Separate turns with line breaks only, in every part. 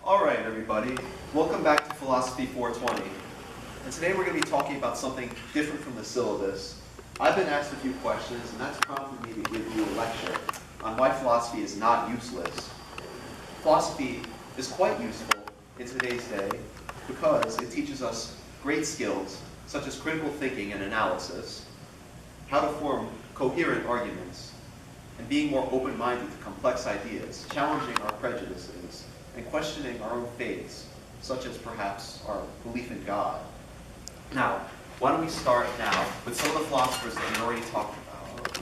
Alright everybody, welcome back to Philosophy 420. And today we're going to be talking about something different from the syllabus. I've been asked a few questions and that's prompted me to give you a lecture on why philosophy is not useless. Philosophy is quite useful in today's day because it teaches us great skills such as critical thinking and analysis, how to form coherent arguments, and being more open-minded to complex ideas, challenging our prejudices, and questioning our own faiths, such as perhaps our belief in God. Now, why don't we start now with some of the philosophers that we already talked about.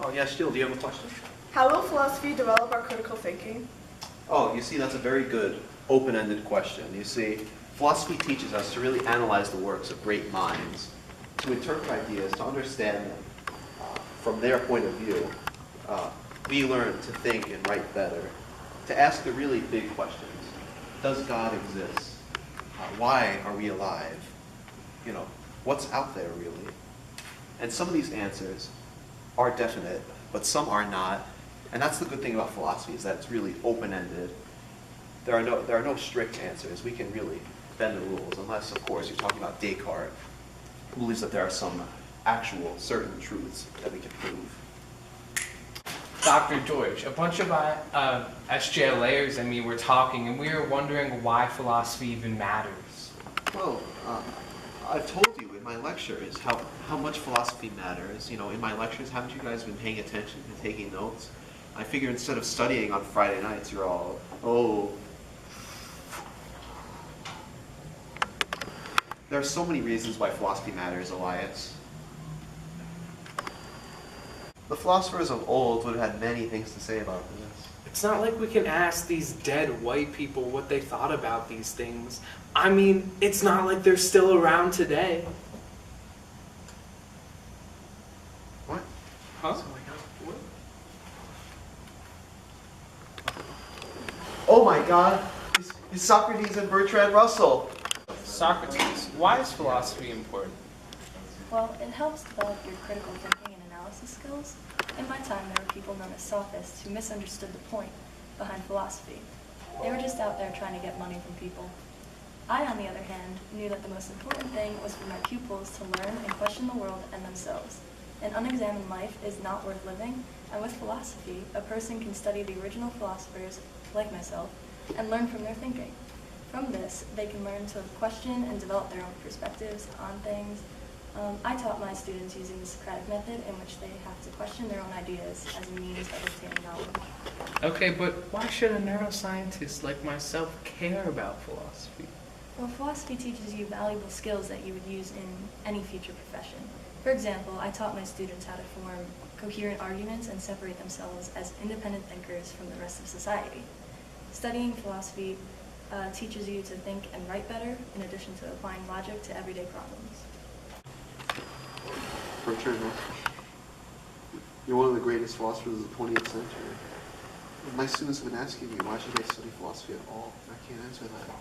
Oh yes, Jill, do you have a question?
How will philosophy develop our critical thinking?
Oh, you see, that's a very good open-ended question. You see, philosophy teaches us to really analyze the works of great minds, to interpret ideas, to understand them from their point of view. We learn to think and write better, to ask the really big questions. Does God exist? Why are we alive? You know, what's out there really? And some of these answers are definite, but some are not. And that's the good thing about philosophy, is that it's really open-ended. There are no strict answers. We can really bend the rules, unless, of course, you're talking about Descartes, who believes that there are some actual, certain truths that we can prove.
Dr. Deutsch, a bunch of SJLAers and me were talking, and we were wondering why philosophy even matters.
Well, I've told you in my lectures how much philosophy matters. You know, in my lectures, haven't you guys been paying attention and taking notes? I figure instead of studying on Friday nights, you're all, oh. There are so many reasons why philosophy matters, Elias. The philosophers of old would have had many things to say about this.
It's not like we can ask these dead white people what they thought about these things. I mean, it's not like they're still around today.
What?
Huh?
What? Oh my God! It's Socrates and Bertrand Russell!
Socrates, why is philosophy important?
Well, it helps develop your critical thinking and analysis skills. In my time, there were people known as sophists who misunderstood the point behind philosophy. They were just out there trying to get money from people. I, on the other hand, knew that the most important thing was for my pupils to learn and question the world and themselves. An unexamined life is not worth living, and with philosophy, a person can study the original philosophers, like myself, and learn from their thinking. From this, they can learn to question and develop their own perspectives on things. I taught my students using the Socratic method, in which they have to question their own ideas as a means of obtaining knowledge.
Okay, but why should a neuroscientist like myself care about philosophy?
Well, philosophy teaches you valuable skills that you would use in any future profession. For example, I taught my students how to form coherent arguments and separate themselves as independent thinkers from the rest of society. Studying philosophy teaches you to think and write better, in addition to applying logic to everyday problems.
Bertrand Russell. You're one of the greatest philosophers of the 20th century. My students have been asking me, why should they study philosophy at all? I can't answer that.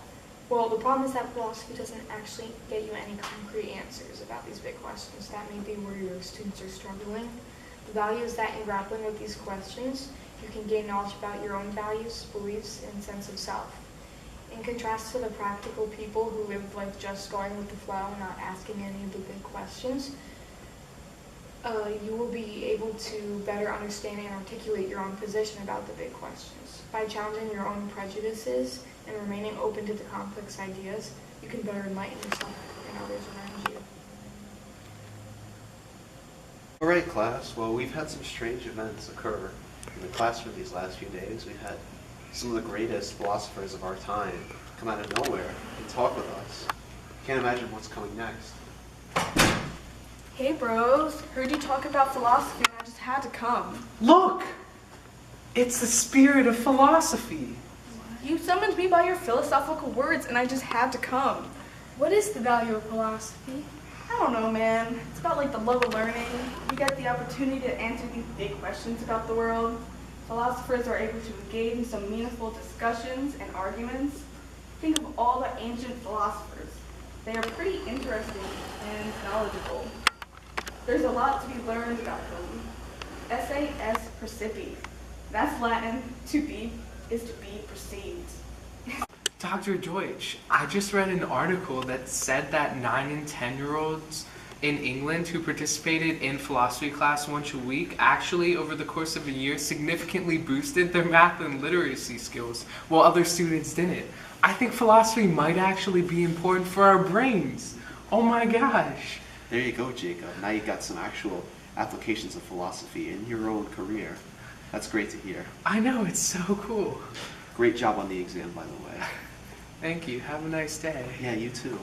Well, the problem is that philosophy doesn't actually get you any concrete answers about these big questions. That may be where your students are struggling. The value is that in grappling with these questions, you can gain knowledge about your own values, beliefs, and sense of self. In contrast to the practical people who live like just going with the flow and not asking any of the big questions, you will be able to better understand and articulate your own position about the big questions. By challenging your own prejudices and remaining open to the complex ideas, you can better enlighten yourself and others around you.
All right, class. Well, we've had some strange events occur in the classroom these last few days. We've had some of the greatest philosophers of our time come out of nowhere and talk with us. Can't imagine what's coming next.
Hey bros, heard you talk about philosophy and I just had to come.
Look! It's the spirit of philosophy.
You summoned me by your philosophical words and I just had to come. What is the value of philosophy? I don't know, man. It's about like the love of learning. You get the opportunity to answer these big questions about the world. Philosophers are able to engage in some meaningful discussions and arguments. Think of all the ancient philosophers. They are pretty interesting and knowledgeable. There's a lot to be learned about them. Esse est percipi. That's Latin, to be is to be perceived.
Dr. Deutsch, I just read an article that said that 9 and 10-year-olds in England who participated in philosophy class once a week actually, over the course of a year, significantly boosted their math and literacy skills, while other students didn't. I think philosophy might actually be important for our brains. Oh my gosh.
There you go, Jacob. Now you've got some actual applications of philosophy in your own career. That's great to hear.
I know, it's so cool.
Great job on the exam, by the way.
Thank you. Have a nice day.
Yeah, you too.